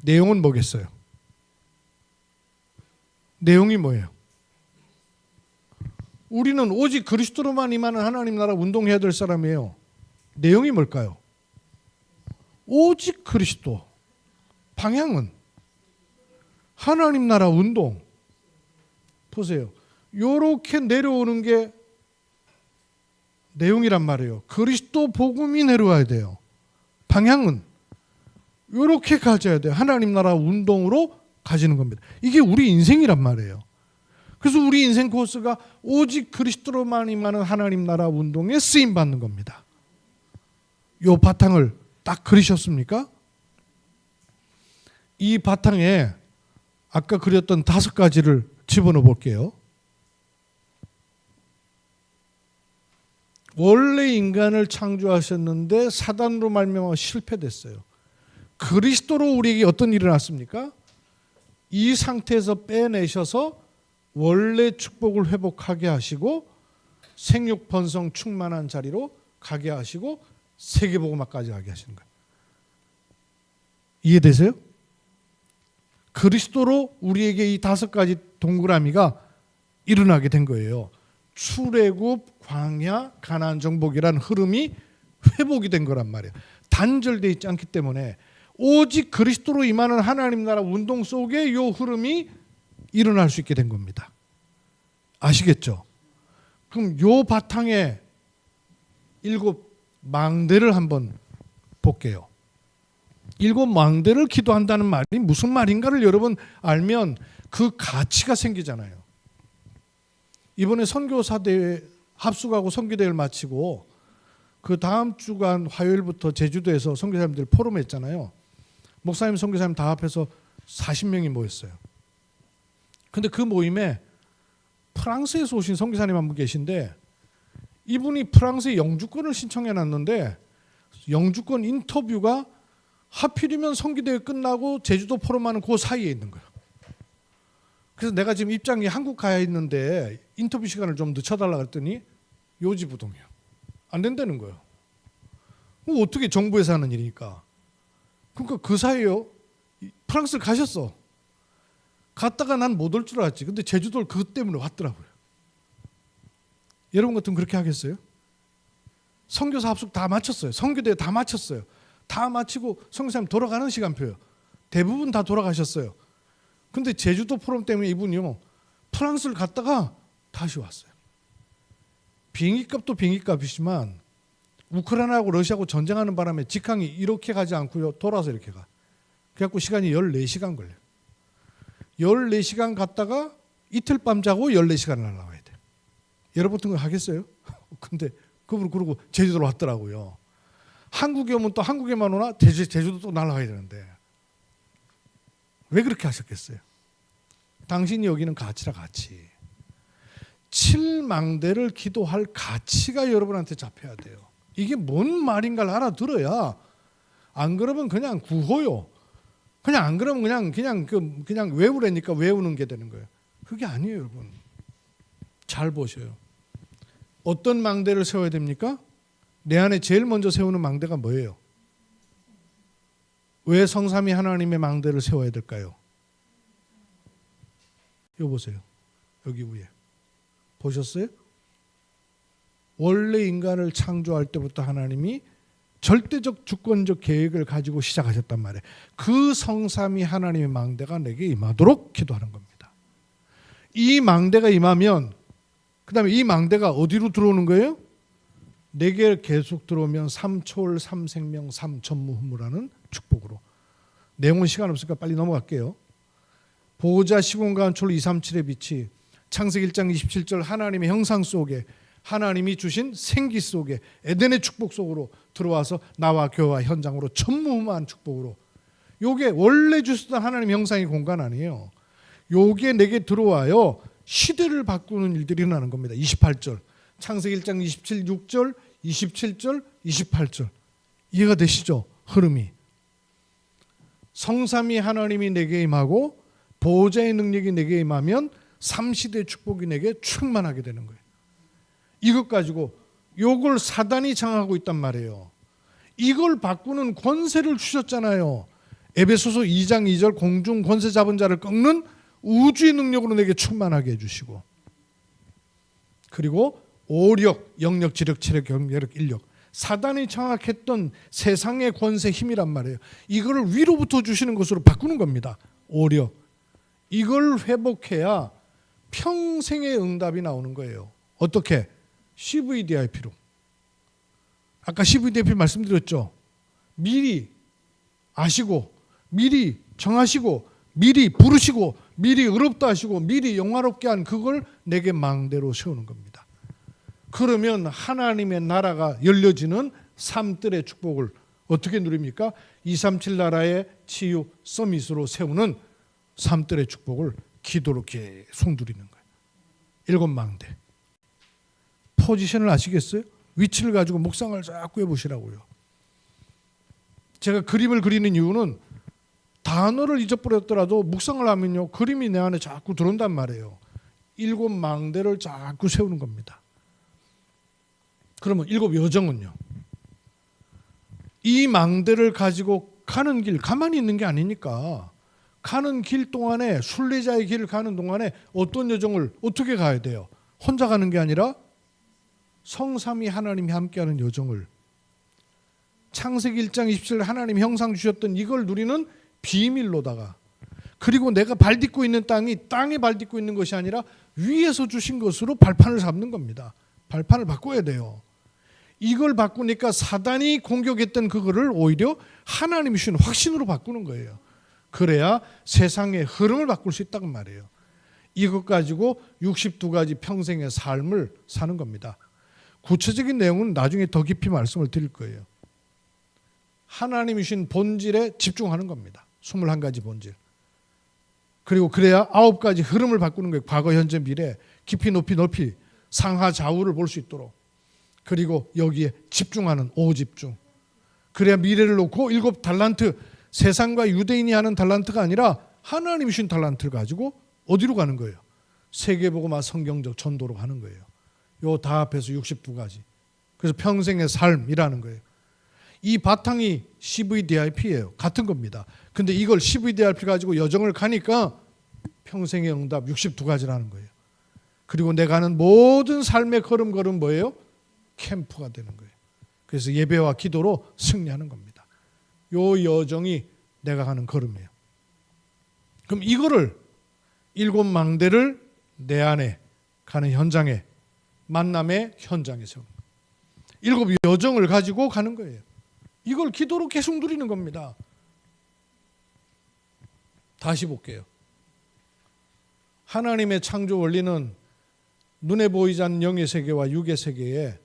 내용은 뭐겠어요? 내용이 뭐예요? 우리는 오직 그리스도로만 임하는 하나님 나라 운동해야 될 사람이에요. 내용이 뭘까요? 오직 그리스도. 방향은 하나님 나라 운동. 보세요. 요렇게 내려오는 게 내용이란 말이에요. 그리스도 복음이 내려와야 돼요. 방향은 요렇게 가져야 돼요. 하나님 나라 운동으로 가지는 겁니다. 이게 우리 인생이란 말이에요. 그래서 우리 인생 코스가 오직 그리스도로만 임하는 하나님 나라 운동에 쓰임 받는 겁니다. 요 바탕을 딱 그리셨습니까? 이 바탕에 아까 그렸던 5가지를 집어넣어 볼게요. 원래 인간을 창조하셨는데 사단으로 말미암아 실패됐어요. 그리스도로 우리에게 어떤 일이 났습니까? 이 상태에서 빼내셔서 원래 축복을 회복하게 하시고 생육 번성 충만한 자리로 가게 하시고 세계복음화까지 가게 하시는 거예요. 이해되세요? 그리스도로 우리에게 이 5가지 동그라미가 일어나게 된 거예요. 출애굽, 광야, 가나안 정복이라는 흐름이 회복이 된 거란 말이에요. 단절되어 있지 않기 때문에 오직 그리스도로 임하는 하나님 나라 운동 속에 이 흐름이 일어날 수 있게 된 겁니다. 아시겠죠? 그럼 이 바탕에 7망대를 한번 볼게요. 7망대를 기도한다는 말이 무슨 말인가를 여러분 알면 그 가치가 생기잖아요. 이번에 선교사대회 합숙하고 선교대회를 마치고 그 다음 주간 화요일부터 제주도에서 선교사님들 포럼 했잖아요. 목사님, 선교사님 다 합해서 40명이 모였어요. 근데 그 모임에 프랑스에서 오신 선교사님 한 분 계신데 이분이 프랑스에 영주권을 신청해 놨는데 영주권 인터뷰가 하필이면 선교대회 끝나고 제주도 포럼하는 그 사이에 있는 거예요. 그래서 내가 지금 입장이 한국 가야 있는데 인터뷰 시간을 좀 늦춰달라 그랬더니 요지부동이에요. 안 된다는 거예요. 어떻게 정부에서 하는 일이니까. 그러니까 그 사이에요. 프랑스를 가셨어. 갔다가 난 못 올 줄 알았지. 근데 제주도를 그것 때문에 왔더라고요. 여러분 같으면 그렇게 하겠어요? 선교사 합숙 다 마쳤어요. 선교대회 다 마쳤어요. 다 마치고 선교사님 돌아가는 시간표예요. 대부분 다 돌아가셨어요. 근데 제주도 포럼 때문에 이분이요. 프랑스를 갔다가 다시 왔어요. 비행기값도 비행기값이지만 우크라이나하고 러시아하고 전쟁하는 바람에 직항이 이렇게 가지 않고요. 돌아서 이렇게 가. 그래갖고 시간이 14시간 걸려요. 14시간 갔다가 이틀 밤 자고 14시간 날아와야 돼요. 여러분 같은 거 하겠어요? 근데 그분 그러고 제주도로 왔더라고요. 한국에 오면 또 한국에만 오나 제주도 또 날아가야 되는데 왜 그렇게 하셨겠어요? 당신이 여기는 가치라 가치. 7망대를 기도할 가치가 여러분한테 잡혀야 돼요. 이게 뭔 말인가를 알아들어야 안 그러면 그냥 구호요. 그냥 안 그러면 그냥 외우라니까 외우는 게 되는 거예요. 그게 아니에요, 여러분. 잘 보셔요. 어떤 망대를 세워야 됩니까? 내 안에 제일 먼저 세우는 망대가 뭐예요? 왜 성삼위 하나님의 망대를 세워야 될까요? 이거 보세요. 여기 위에. 보셨어요? 원래 인간을 창조할 때부터 하나님이 절대적 주권적 계획을 가지고 시작하셨단 말이에요. 그 성삼위 하나님의 망대가 내게 임하도록 기도하는 겁니다. 이 망대가 임하면 그 다음에 이 망대가 어디로 들어오는 거예요? 내게 계속 들어오면 삼초월 삼생명 삼천무후무라는 축복으로. 내용은 시간 없으니까 빨리 넘어갈게요. 보호자 시공간 초월 237의 빛이 창세기 1장 27절 하나님의 형상 속에 하나님이 주신 생기 속에 에덴의 축복 속으로 들어와서 나와 교회와 현장으로 천무후무한 축복으로. 요게 원래 주셨던 하나님의 형상의 공간 아니에요. 요게 내게 들어와요. 시대를 바꾸는 일들이 일어나는 겁니다. 28절 창세기 1장 27, 6절 27절 28절 이해가 되시죠? 흐름이. 성삼위 하나님이 내게 임하고 보호자의 능력이 내게 임하면 삼시대 축복이 내게 충만하게 되는 거예요. 이것 가지고 요걸 사단이 장악하고 있단 말이에요. 이걸 바꾸는 권세를 주셨잖아요. 에베소서 2장 2절 공중 권세 잡은 자를 꺾는 우주의 능력으로 내게 충만하게 해주시고, 그리고 오력, 영력, 지력, 체력, 경제력, 인력, 사단이 장악했던 세상의 권세 힘이란 말이에요. 이거를 위로부터 주시는 것으로 바꾸는 겁니다. 오력. 이걸 회복해야 평생의 응답이 나오는 거예요. 어떻게? CVDIP로. 아까 CVDIP 말씀드렸죠. 미리 아시고 미리 정하시고 미리 부르시고 미리 의롭다 하시고 미리 영화롭게 한 그걸 내게 망대로 세우는 겁니다. 그러면 하나님의 나라가 열려지는 삶들의 축복을 어떻게 누립니까? 237 나라의 치유 서밋으로 세우는 삶들의 축복을 기도로 계속 누리는 거예요. 7 망대. 포지션을 아시겠어요? 위치를 가지고 묵상을 자꾸 해보시라고요. 제가 그림을 그리는 이유는 단어를 잊어버렸더라도 묵상을 하면요, 그림이 내 안에 자꾸 들어온단 말이에요. 7 망대를 자꾸 세우는 겁니다. 그러면 7 여정은요, 이 망대를 가지고 가는 길, 가만히 있는 게 아니니까 가는 길 동안에, 순례자의 길을 가는 동안에 어떤 여정을 어떻게 가야 돼요? 혼자 가는 게 아니라 성삼위 하나님이 함께하는 여정을, 창세기 1장 27절 하나님이 형상 주셨던 이걸 누리는 비밀로다가, 그리고 내가 발딛고 있는 땅이 땅에 발딛고 있는 것이 아니라 위에서 주신 것으로 발판을 잡는 겁니다. 발판을 바꿔야 돼요. 이걸 바꾸니까 사단이 공격했던 그거를 오히려 하나님이 주신 확신으로 바꾸는 거예요. 그래야 세상의 흐름을 바꿀 수 있다고 말이에요. 이것 가지고 62가지 평생의 삶을 사는 겁니다. 구체적인 내용은 나중에 더 깊이 말씀을 드릴 거예요. 하나님이 주신 본질에 집중하는 겁니다. 21가지 본질. 그리고 그래야 9가지 흐름을 바꾸는 거예요. 과거, 현재, 미래, 깊이, 높이, 넓이, 상하, 좌우를 볼 수 있도록. 그리고 여기에 집중하는 오집중. 그래야 미래를 놓고 7 달란트, 세상과 유대인이 하는 달란트가 아니라 하나님이 주신 달란트를 가지고 어디로 가는 거예요? 세계복음화 성경적 전도로 가는 거예요. 요 다 합해서 62가지. 그래서 평생의 삶이라는 거예요. 이 바탕이 CVDIP예요. 같은 겁니다. 근데 이걸 CVDIP 가지고 여정을 가니까 평생의 응답 62가지라는 거예요. 그리고 내가 하는 모든 삶의 걸음걸음 뭐예요? 캠프가 되는 거예요. 그래서 예배와 기도로 승리하는 겁니다. 요 여정이 내가 가는 걸음이에요. 그럼 이거를 7 망대를 내 안에 가는 현장에, 만남의 현장에 세우는 거예요. 7 여정을 가지고 가는 거예요. 이걸 기도로 계속 누리는 겁니다. 다시 볼게요. 하나님의 창조 원리는 눈에 보이지 않는 영의 세계와 육의 세계에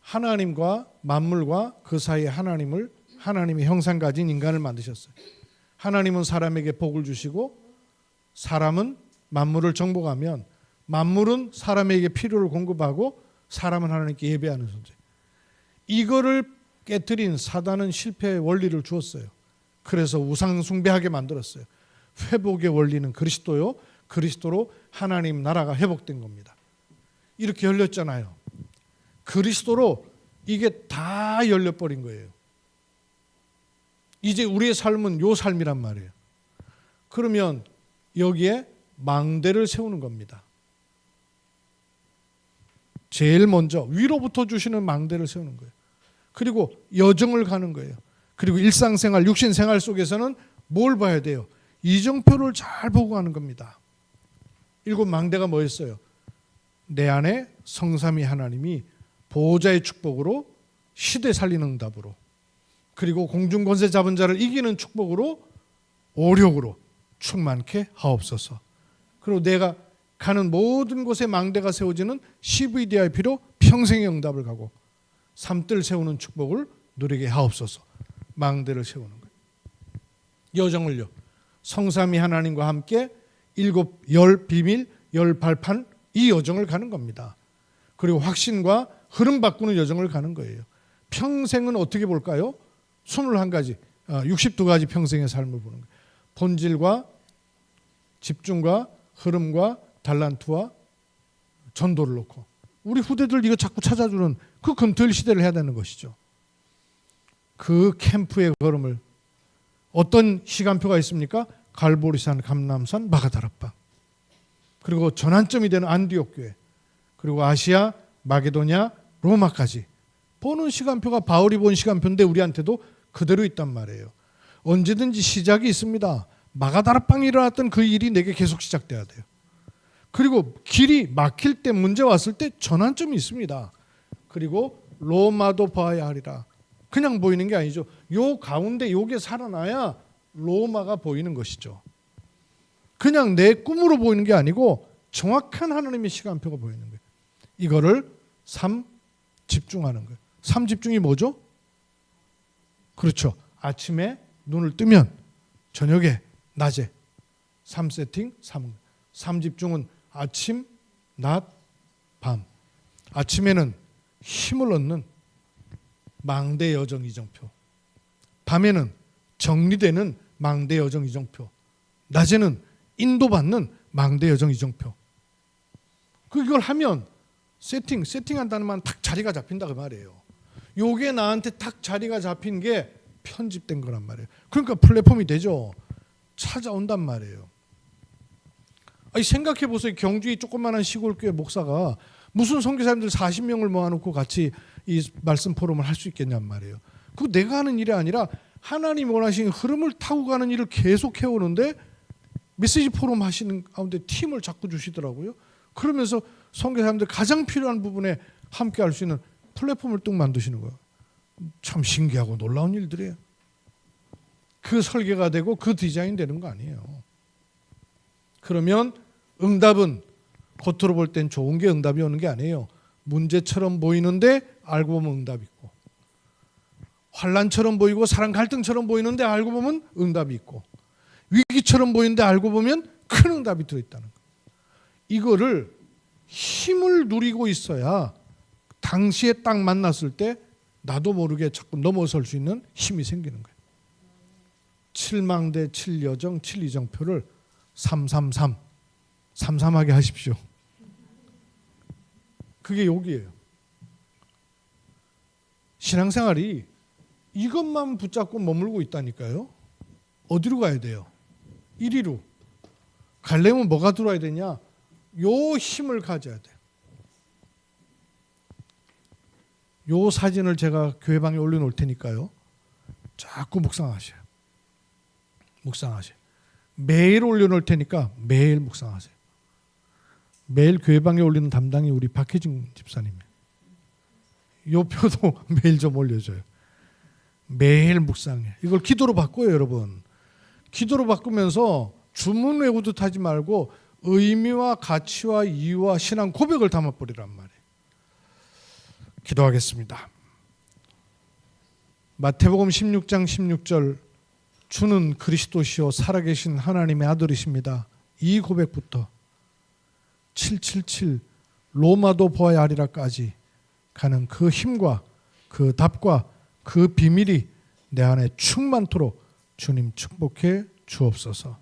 하나님과 만물과 그 사이에 하나님의 형상 가진 인간을 만드셨어요. 하나님은 사람에게 복을 주시고 사람은 만물을 정복하면 만물은 사람에게 필요를 공급하고 사람은 하나님께 예배하는 존재. 이거를 깨뜨린 사단은 실패의 원리를 주었어요. 그래서 우상 숭배하게 만들었어요. 회복의 원리는 그리스도요. 그리스도로 하나님 나라가 회복된 겁니다. 이렇게 열렸잖아요. 그리스도로 이게 다 열려버린 거예요. 이제 우리의 삶은 요 삶이란 말이에요. 그러면 여기에 망대를 세우는 겁니다. 제일 먼저 위로부터 주시는 망대를 세우는 거예요. 그리고 여정을 가는 거예요. 그리고 일상생활, 육신생활 속에서는 뭘 봐야 돼요? 이정표를 잘 보고 가는 겁니다. 7 망대가 뭐였어요? 내 안에 성삼위 하나님이 보호자의 축복으로, 시대 살리는 응답으로, 그리고 공중권세 잡은 자를 이기는 축복으로, 오력으로 충만케 하옵소서. 그리고 내가 가는 모든 곳에 망대가 세워지는 CVDIP로 평생의 응답을 가고 삶들 세우는 축복을 누리게 하옵소서. 망대를 세우는 거예요. 여정을요, 성삼위 하나님과 함께 7, 10 비밀, 10 발판, 이 여정을 가는 겁니다. 그리고 확신과 흐름 바꾸는 여정을 가는 거예요. 평생은 어떻게 볼까요? 21가지, 62가지 평생의 삶을 보는 거예요. 본질과 집중과 흐름과 달란트와 전도를 놓고 우리 후대들 이거 자꾸 찾아주는 그 금토일 시대를 해야 되는 것이죠. 그 캠프의 걸음을, 어떤 시간표가 있습니까? 갈보리산, 감람산, 마가다락방, 그리고 전환점이 되는 안디옥 교회, 그리고 아시아, 마게도냐, 로마까지 보는 시간표가 바울이 본 시간표인데 우리한테도 그대로 있단 말이에요. 언제든지 시작이 있습니다. 마가다락방이 일어났던 그 일이 내게 계속 시작돼야 돼요. 그리고 길이 막힐 때, 문제 왔을 때 전환점이 있습니다. 그리고 로마도 봐야 하리라. 그냥 보이는 게 아니죠. 요 가운데 요게 살아나야 로마가 보이는 것이죠. 그냥 내 꿈으로 보이는 게 아니고 정확한 하나님의 시간표가 보이는 거예요. 이거를 3 집중하는 거예요. 3 집중이 뭐죠? 그렇죠. 아침에 눈을 뜨면 저녁에, 낮에 3 세팅, 3 집중은 아침, 낮, 밤. 아침에는 힘을 얻는 망대 여정 이정표, 밤에는 정리되는 망대 여정 이정표, 낮에는 인도받는 망대 여정 이정표. 그걸 하면 세팅한다는 말은 딱 자리가 잡힌다 그 말이에요. 요게 나한테 딱 자리가 잡힌 게 편집된 거란 말이에요. 그러니까 플랫폼이 되죠. 찾아온단 말이에요. 아니, 생각해 보세요. 경주의 조그마한 시골교회 목사가 무슨 선교사님들 40명을 모아놓고 같이 이 말씀 포럼을 할 수 있겠냔 말이에요. 그거 내가 하는 일이 아니라 하나님 원하시는 흐름을 타고 가는 일을 계속 해오는데 메시지 포럼 하시는 가운데 팀을 자꾸 주시더라고요. 그러면서 선교사님들 가장 필요한 부분에 함께 할 수 있는 플랫폼을 뚝 만드시는 거예요. 참 신기하고 놀라운 일들이에요. 그 설계가 되고 그 디자인 되는 거 아니에요. 그러면 응답은 겉으로 볼 땐 좋은 게 응답이 오는 게 아니에요. 문제처럼 보이는데 알고 보면 응답이 있고, 환난처럼 보이고 사랑 갈등처럼 보이는데 알고 보면 응답이 있고, 위기처럼 보이는데 알고 보면 큰 응답이 들어있다는 거예요. 이거를 힘을 누리고 있어야 당시에 딱 만났을 때 나도 모르게 자꾸 넘어설 수 있는 힘이 생기는 거예요. 7망대 7여정 7이정표를 333 삼삼하게 하십시오. 그게 여기예요. 신앙생활이 이것만 붙잡고 머물고 있다니까요. 어디로 가야 돼요? 이리로. 가려면 뭐가 들어와야 되냐? 요 힘을 가져야 돼요. 요 사진을 제가 교회방에 올려놓을 테니까요. 자꾸 묵상하셔요. 묵상하세요. 매일 올려놓을 테니까 매일 묵상하세요. 매일 교회방에 올리는 담당이 우리 박혜진 집사님이에요. 요 표도 매일 좀 올려줘요. 매일 묵상해. 이걸 기도로 바꿔요, 여러분. 기도로 바꾸면서 주문 외우듯 하지 말고 의미와 가치와 이유와 신앙 고백을 담아버리란 말이에요. 기도하겠습니다. 마태복음 16장 16절, 주는 그리스도시요 살아계신 하나님의 아들이십니다. 이 고백부터 777 로마도 보아야 하리라까지 가는 그 힘과 그 답과 그 비밀이 내 안에 충만토록 주님 축복해 주옵소서.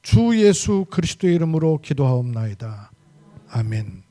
주 예수 그리스도의 이름으로 기도하옵나이다. 아멘.